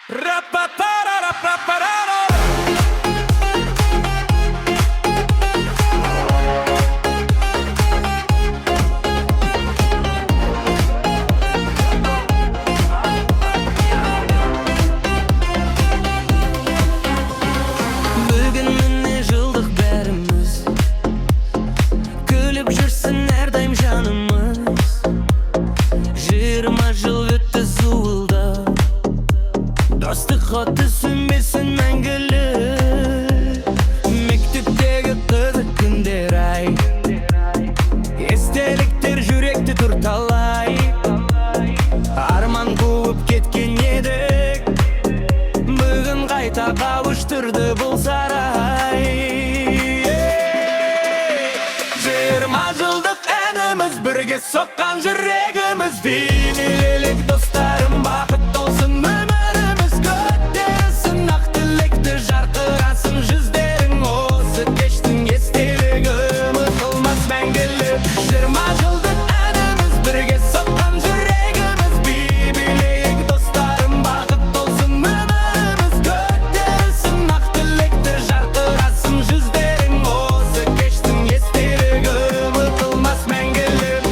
Бүгін міне жылдық бәріміз, күліп жүрсін әрдайым жанымыз. 20 жыл өтті зуылдап, достық оты сөнбесін мәңгілік. Мектептегі қызық күндер ай, естеліктер жүректі тұрталай. Арман қуып кеткен едік, бүгін қайта қауыштырды бұл сарай. 20 жылдық әніміз, бірге соққан жүрегіміз. Бейнелелік достарым, бақыт болсын өміріміз. Көтерілсін ақ тілекті, жарқырасын жүздерің. Осы кештің естелігі ұмытылмас мәңгілік. 20 жылдық әніміз, бірге соққан жүрегіміз. Билейік достарым, бақыт болсын өміріміз. Көтерілсін ақ тілекті, жарқырасын жүздерің. Осы кештің естелігі ұмытылмас мәңгілік.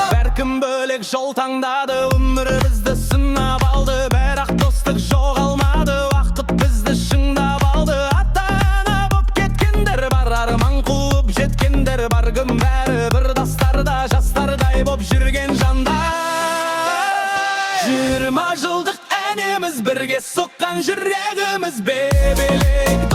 Бәркім бөлек жол таңдады, өмірімізді сынап алды. Бірақ достық жоғалмады, уақыт бізді шыңдап алды. Ата-ана боп кеткендер бар, арман қуып жеткендер бар. Кім бәрі бір дастарда, жастардай боп жүрген жандар. 20 жылдық әніміз, бірге соққан жүрегіміз. Бебелек